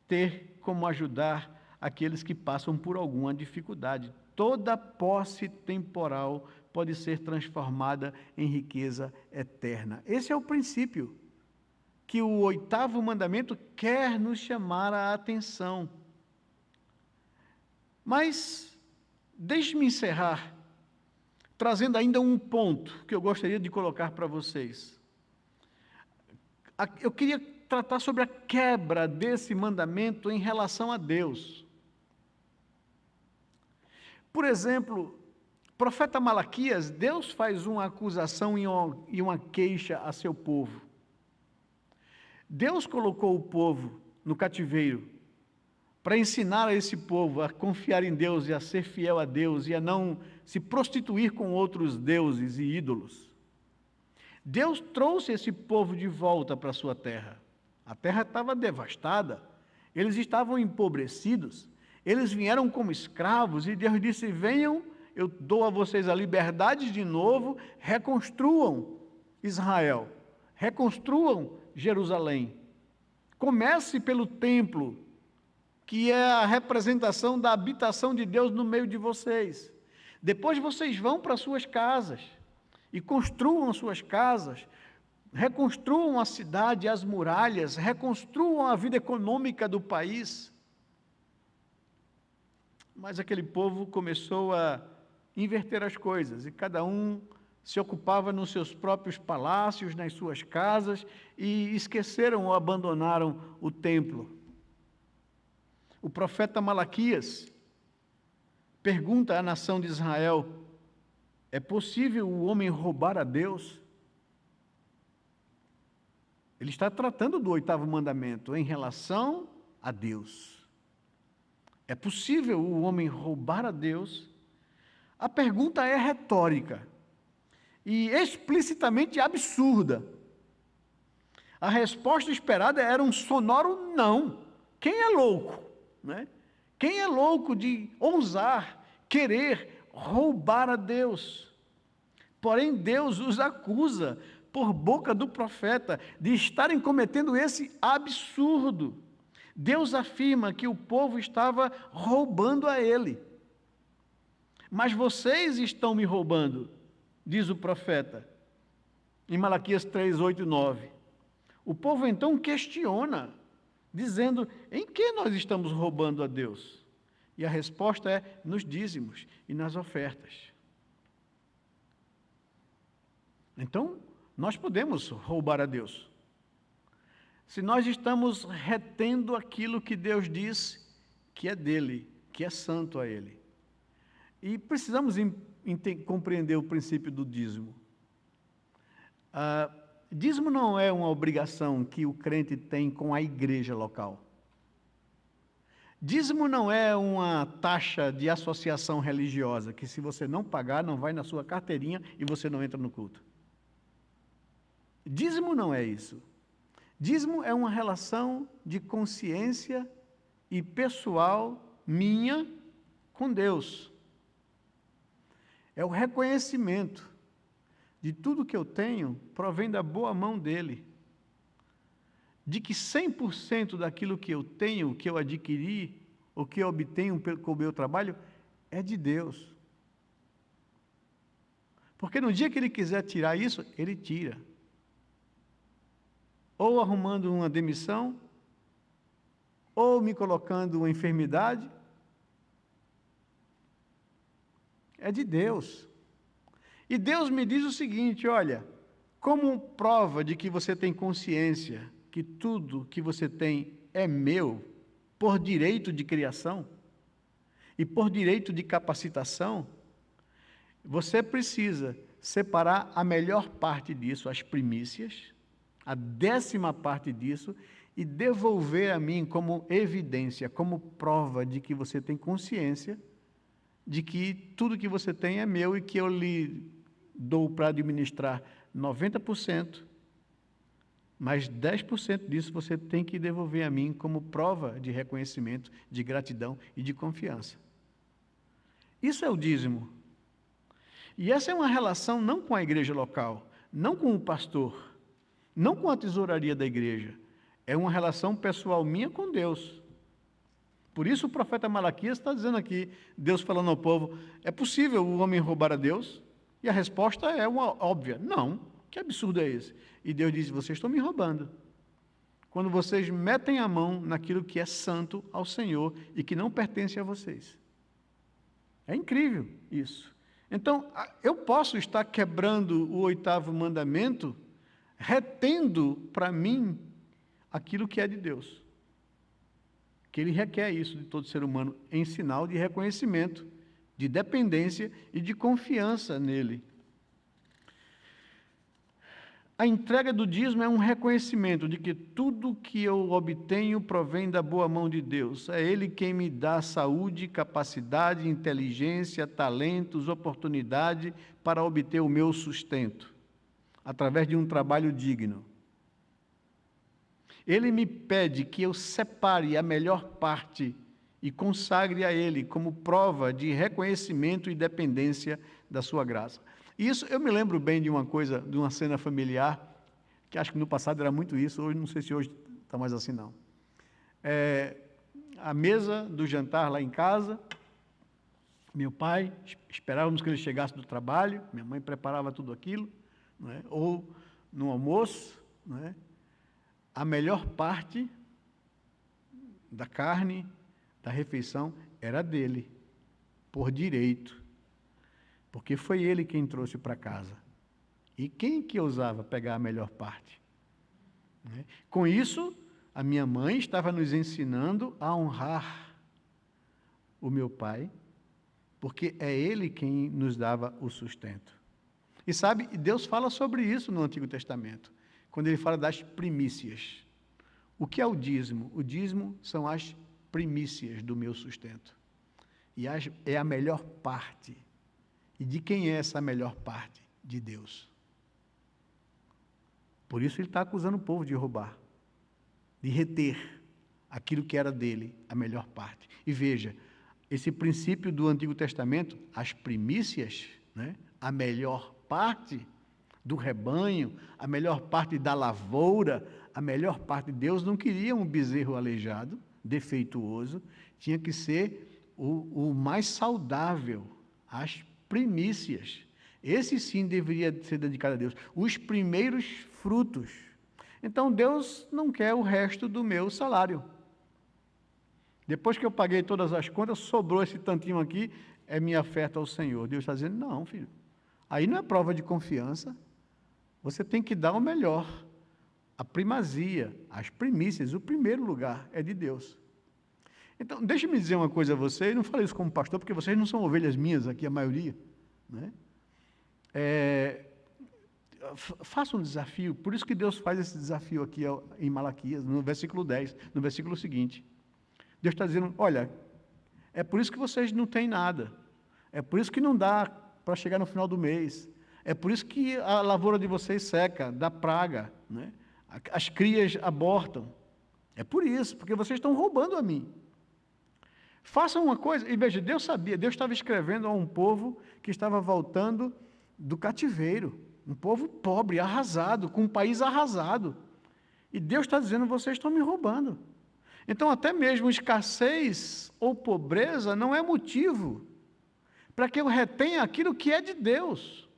ter como ajudar aqueles que passam por alguma dificuldade. Toda posse temporal pode ser transformada em riqueza eterna. Esse é o princípio que o 8º mandamento quer nos chamar a atenção. Mas deixe-me encerrar trazendo ainda um ponto que eu gostaria de colocar para vocês. Eu queria tratar sobre a quebra desse mandamento em relação a Deus. Por exemplo, profeta Malaquias, Deus faz uma acusação e uma queixa a seu povo. Deus colocou o povo no cativeiro para ensinar a esse povo a confiar em Deus e a ser fiel a Deus e a não se prostituir com outros deuses e ídolos. Deus trouxe esse povo de volta para a sua terra. A terra estava devastada, eles estavam empobrecidos, eles vieram como escravos e Deus disse: venham, eu dou a vocês a liberdade de novo, reconstruam Israel, reconstruam Jerusalém. Comece pelo templo, que é a representação da habitação de Deus no meio de vocês. Depois vocês vão para suas casas e construam suas casas, reconstruam a cidade, as muralhas, reconstruam a vida econômica do país. Mas aquele povo começou a inverter as coisas, e cada um se ocupava nos seus próprios palácios, nas suas casas, e esqueceram ou abandonaram o templo. O profeta Malaquias pergunta à nação de Israel: é possível o homem roubar a Deus? Ele está tratando do 8º mandamento em relação a Deus. É possível o homem roubar a Deus? A pergunta é retórica e explicitamente absurda. A resposta esperada era um sonoro não. Quem é louco, né? Quem é louco de ousar, querer roubar a Deus? Porém, Deus os acusa, por boca do profeta, de estarem cometendo esse absurdo. Deus afirma que o povo estava roubando a ele. Mas vocês estão me roubando, diz o profeta, em Malaquias 3, 8 e 9. O povo então questiona, dizendo: em que nós estamos roubando a Deus? E a resposta é: nos dízimos e nas ofertas. Então, nós podemos roubar a Deus. Se nós estamos retendo aquilo que Deus diz que é dele, que é santo a ele. E precisamos compreender o princípio do dízimo. Dízimo não é uma obrigação que o crente tem com a igreja local. Dízimo não é uma taxa de associação religiosa, que se você não pagar, não vai na sua carteirinha e você não entra no culto. Dízimo não é isso. Dízimo é uma relação de consciência e pessoal minha com Deus. É o reconhecimento de tudo que eu tenho provém da boa mão dele. De que 100% daquilo que eu tenho, que eu adquiri, ou que eu obtenho com o meu trabalho, é de Deus. Porque no dia que ele quiser tirar isso, ele tira. Ou arrumando uma demissão, ou me colocando uma enfermidade. É de Deus. E Deus me diz o seguinte, olha, como prova de que você tem consciência que tudo que você tem é meu, por direito de criação e por direito de capacitação, você precisa separar a melhor parte disso, as primícias, a 10ª parte disso, e devolver a mim como evidência, como prova de que você tem consciência de que tudo que você tem é meu e que eu lhe dou para administrar 90%, mas 10% disso você tem que devolver a mim como prova de reconhecimento, de gratidão e de confiança. Isso é o dízimo. E essa é uma relação não com a igreja local, não com o pastor, não com a tesouraria da igreja. É uma relação pessoal minha com Deus. Por isso o profeta Malaquias está dizendo aqui, Deus falando ao povo, é possível o homem roubar a Deus? E a resposta é uma óbvia, não. Que absurdo é esse? E Deus diz, vocês estão me roubando. Quando vocês metem a mão naquilo que é santo ao Senhor e que não pertence a vocês. É incrível isso. Então, eu posso estar quebrando o 8º mandamento, retendo para mim aquilo que é de Deus. Que Ele requer isso de todo ser humano, em sinal de reconhecimento, de dependência e de confiança nele. A entrega do dízimo é um reconhecimento de que tudo que eu obtenho provém da boa mão de Deus. É Ele quem me dá saúde, capacidade, inteligência, talentos, oportunidade para obter o meu sustento, através de um trabalho digno. Ele me pede que eu separe a melhor parte e consagre a Ele como prova de reconhecimento e dependência da sua graça. Isso, eu me lembro bem de uma coisa, de uma cena familiar, que acho que no passado era muito isso, hoje não sei se hoje está mais assim não. A mesa do jantar lá em casa, meu pai, esperávamos que ele chegasse do trabalho, minha mãe preparava tudo aquilo, não é? Ou no almoço, não é? A melhor parte da carne, da refeição, era dele, por direito. Porque foi ele quem trouxe para casa. E quem que ousava pegar a melhor parte? Com isso, a minha mãe estava nos ensinando a honrar o meu pai, porque é ele quem nos dava o sustento. E sabe, Deus fala sobre isso no Antigo Testamento, quando ele fala das primícias. O que é o dízimo? O dízimo são as primícias do meu sustento. E é a melhor parte. E de quem é essa melhor parte? De Deus. Por isso ele está acusando o povo de roubar, de reter aquilo que era dele, a melhor parte. E veja, esse princípio do Antigo Testamento, as primícias, né, a melhor parte do rebanho, a melhor parte da lavoura, a melhor parte de Deus não queria um bezerro aleijado, defeituoso, tinha que ser o mais saudável, as primícias. Esse sim deveria ser dedicado a Deus. Os primeiros frutos. Então Deus não quer o resto do meu salário. Depois que eu paguei todas as contas, sobrou esse tantinho aqui, é minha oferta ao Senhor. Deus está dizendo, não, filho. Aí não é prova de confiança. Você tem que dar o melhor. A primazia, as primícias, o primeiro lugar é de Deus. Então, deixe-me dizer uma coisa a vocês, não falei isso como pastor, porque vocês não são ovelhas minhas aqui, a maioria, né? Faça um desafio, por isso que Deus faz esse desafio aqui em Malaquias, no versículo 10, no versículo seguinte. Deus está dizendo, olha, é por isso que vocês não têm nada, é por isso que não dá para chegar no final do mês, é por isso que a lavoura de vocês seca, dá praga, né? As crias abortam, é por isso, porque vocês estão roubando a mim. Façam uma coisa, e veja, Deus sabia, Deus estava escrevendo a um povo que estava voltando do cativeiro, um povo pobre, arrasado, com um país arrasado. E Deus está dizendo, vocês estão me roubando. Então, até mesmo escassez ou pobreza não é motivo para que eu retenha aquilo que é de Deus.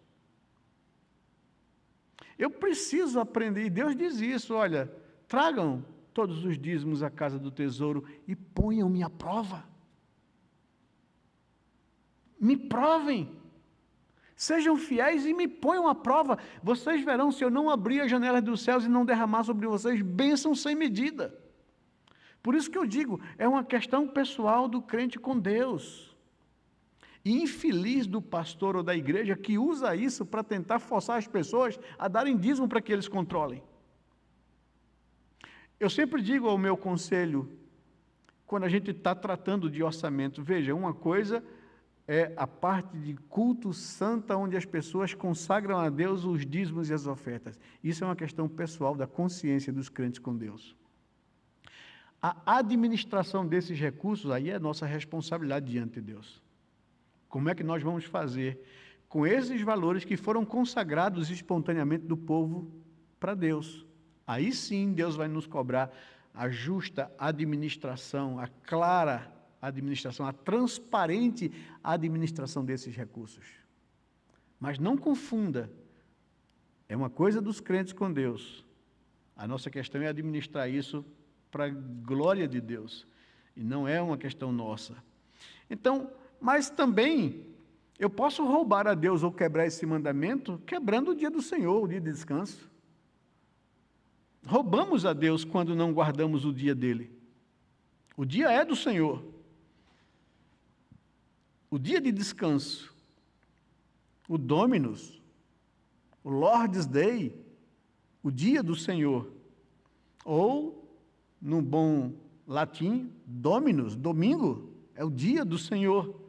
Eu preciso aprender, e Deus diz isso, olha, tragam todos os dízimos à casa do tesouro e ponham-me à prova. Me provem, sejam fiéis e me ponham à prova. Vocês verão se eu não abrir as janelas dos céus e não derramar sobre vocês bênçãos sem medida. Por isso que eu digo, é uma questão pessoal do crente com Deus. E infeliz do pastor ou da igreja que usa isso para tentar forçar as pessoas a darem dízimo para que eles controlem. Eu sempre digo ao meu conselho, quando a gente está tratando de orçamento, veja, uma coisa é a parte de culto santa, onde as pessoas consagram a Deus os dízimos e as ofertas. Isso é uma questão pessoal da consciência dos crentes com Deus. A administração desses recursos aí é nossa responsabilidade diante de Deus. Como é que nós vamos fazer com esses valores que foram consagrados espontaneamente do povo para Deus? Aí sim Deus vai nos cobrar a justa administração, a clara administração, a transparente administração desses recursos. Mas não confunda, é uma coisa dos crentes com Deus. A nossa questão é administrar isso para a glória de Deus, e não é uma questão nossa. Então, mas também, eu posso roubar a Deus ou quebrar esse mandamento, quebrando o dia do Senhor, o dia de descanso. Roubamos a Deus quando não guardamos o dia dele. O dia é do Senhor. O dia de descanso, o Dominus, o Lord's Day, o dia do Senhor, ou, no bom latim, Dominus, domingo, é o dia do Senhor.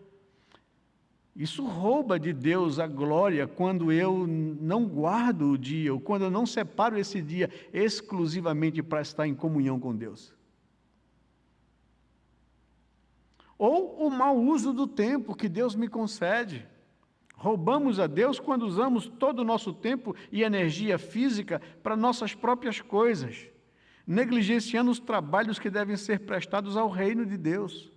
Isso rouba de Deus a glória quando eu não guardo o dia, ou quando eu não separo esse dia exclusivamente para estar em comunhão com Deus. Ou o mau uso do tempo que Deus me concede. Roubamos a Deus quando usamos todo o nosso tempo e energia física para nossas próprias coisas, negligenciando os trabalhos que devem ser prestados ao reino de Deus.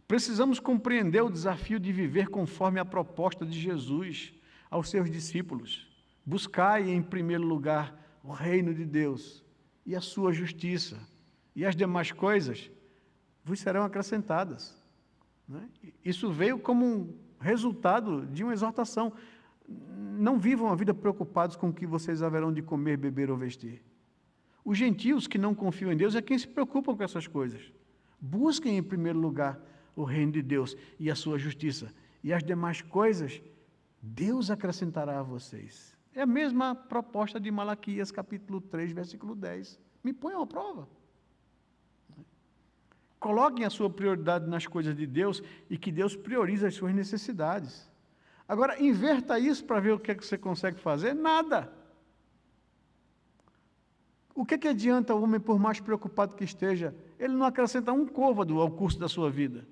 Precisamos compreender o desafio de viver conforme a proposta de Jesus aos seus discípulos. Buscai em primeiro lugar o reino de Deus e a sua justiça, e as demais coisas vos serão acrescentadas. Isso veio como um resultado de uma exortação. Não vivam a vida preocupados com o que vocês haverão de comer, beber ou vestir. Os gentios que não confiam em Deus é quem se preocupam com essas coisas. Busquem em primeiro lugar o reino de Deus e a sua justiça, e as demais coisas Deus acrescentará a vocês. É a mesma proposta de Malaquias capítulo 3, versículo 10. Me ponham à prova. Coloquem a sua prioridade nas coisas de Deus e que Deus priorize as suas necessidades. Agora, inverta isso para ver o que é que você consegue fazer. Nada. O que é que adianta o homem, por mais preocupado que esteja, ele não acrescenta um côvado ao curso da sua vida?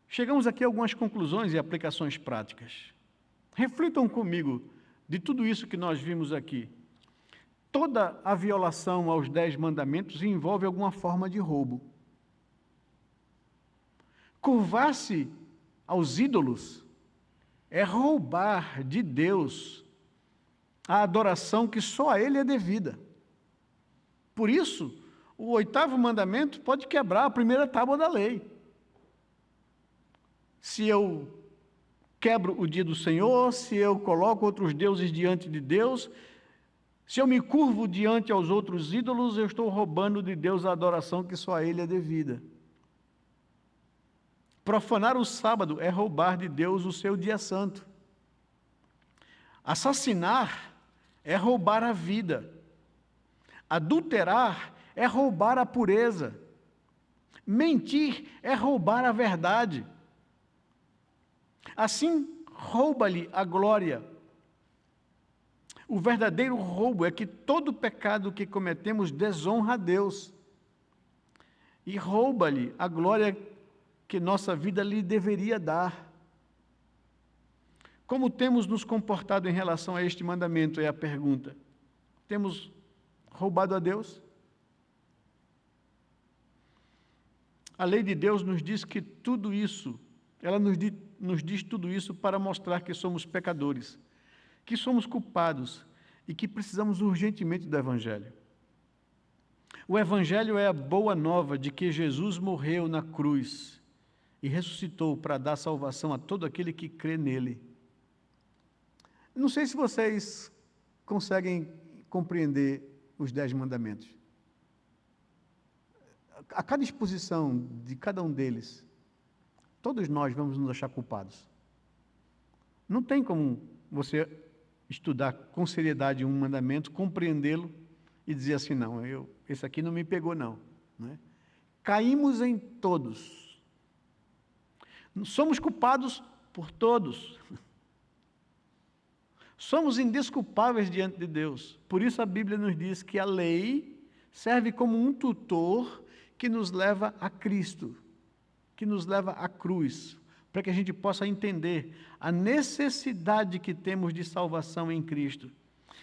Chegamos aqui a algumas conclusões e aplicações práticas. Reflitam comigo de tudo isso que nós vimos aqui. Toda a violação aos 10 mandamentos envolve alguma forma de roubo. Curvar-se aos ídolos é roubar de Deus a adoração que só a Ele é devida. Por isso, o 8º mandamento pode quebrar a primeira tábua da lei. Se eu quebro o dia do Senhor, se eu coloco outros deuses diante de Deus, se eu me curvo diante aos outros ídolos, eu estou roubando de Deus a adoração que só a Ele é devida. Profanar o sábado é roubar de Deus o seu dia santo. Assassinar é roubar a vida. Adulterar é roubar a pureza. Mentir é roubar a verdade. Assim, rouba-lhe a glória. O verdadeiro roubo é que todo pecado que cometemos desonra a Deus e rouba-lhe a glória que nossa vida lhe deveria dar. Como temos nos comportado em relação a este mandamento, é a pergunta. Temos roubado a Deus? A lei de Deus nos diz que tudo isso, ela nos diz tudo isso para mostrar que somos pecadores, que somos culpados e que precisamos urgentemente do Evangelho. O Evangelho é a boa nova de que Jesus morreu na cruz e ressuscitou para dar salvação a todo aquele que crê nele. Não sei se vocês conseguem compreender os 10 mandamentos. A cada exposição de cada um deles, todos nós vamos nos achar culpados. Não tem como você estudar com seriedade um mandamento, compreendê-lo e dizer assim, não, esse aqui não me pegou não. Não é? Caímos em todos. Somos culpados por todos. Somos indesculpáveis diante de Deus. Por isso a Bíblia nos diz que a lei serve como um tutor que nos leva a Cristo, que nos leva à cruz, para que a gente possa entender a necessidade que temos de salvação em Cristo.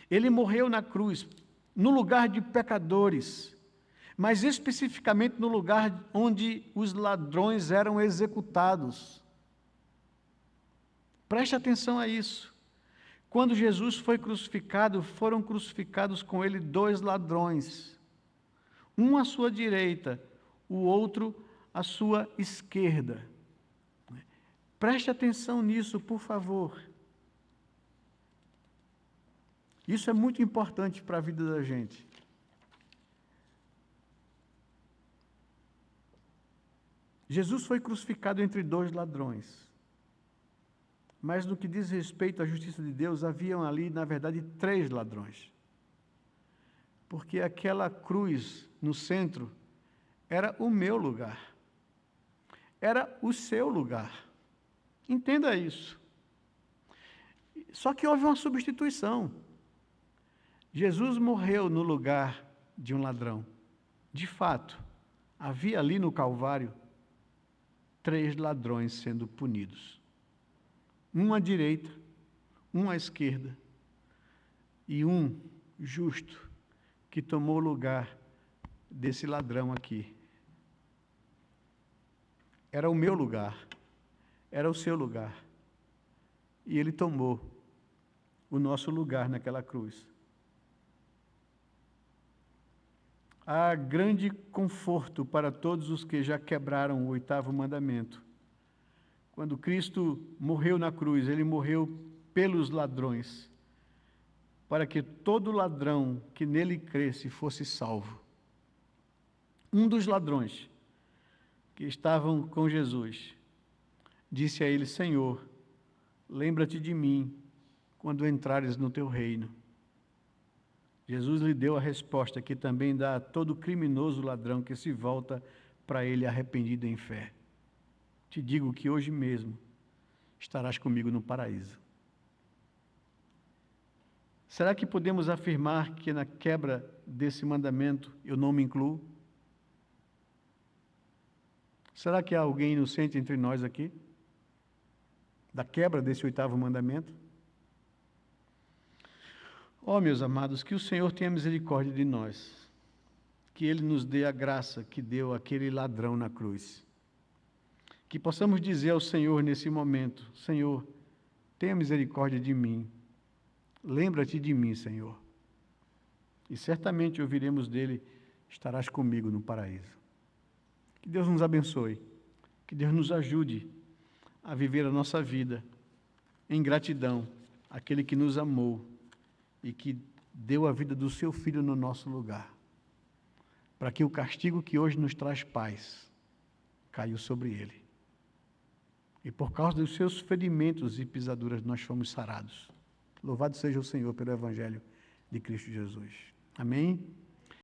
Ele morreu na cruz, no lugar de pecadores, mas especificamente no lugar onde os ladrões eram executados. Preste atenção a isso. Quando Jesus foi crucificado, foram crucificados com ele 2 ladrões. Um à sua direita, o outro à sua esquerda. Preste atenção nisso, por favor. Isso é muito importante para a vida da gente. Jesus foi crucificado entre 2 ladrões. Mas no que diz respeito à justiça de Deus, haviam ali, na verdade, 3 ladrões. Porque aquela cruz no centro era o meu lugar. Era o seu lugar. Entenda isso. Só que houve uma substituição. Jesus morreu no lugar de um ladrão. De fato, havia ali no Calvário 3 ladrões sendo punidos. Um à direita, um à esquerda, e um justo que tomou o lugar desse ladrão aqui. Era o meu lugar, era o seu lugar, e ele tomou o nosso lugar naquela cruz. Há grande conforto para todos os que já quebraram o 8º mandamento. Quando Cristo morreu na cruz, ele morreu pelos ladrões, para que todo ladrão que nele cresce fosse salvo. Um dos ladrões que estavam com Jesus disse a ele: Senhor, lembra-te de mim quando entrares no teu reino. Jesus lhe deu a resposta que também dá a todo criminoso ladrão que se volta para ele arrependido em fé. Te digo que hoje mesmo estarás comigo no paraíso. Será que podemos afirmar que na quebra desse mandamento eu não me incluo? Será que há alguém inocente entre nós aqui? Da quebra desse 8º mandamento? Ó, meus amados, que o Senhor tenha misericórdia de nós, que Ele nos dê a graça que deu àquele ladrão na cruz. Que possamos dizer ao Senhor nesse momento: Senhor, tenha misericórdia de mim, lembra-te de mim, Senhor. E certamente ouviremos dele: estarás comigo no paraíso. Que Deus nos abençoe, que Deus nos ajude a viver a nossa vida em gratidão àquele que nos amou e que deu a vida do seu Filho no nosso lugar, para que o castigo que hoje nos traz paz caiu sobre ele. E por causa dos seus ferimentos e pisaduras nós fomos sarados. Louvado seja o Senhor pelo Evangelho de Cristo Jesus. Amém?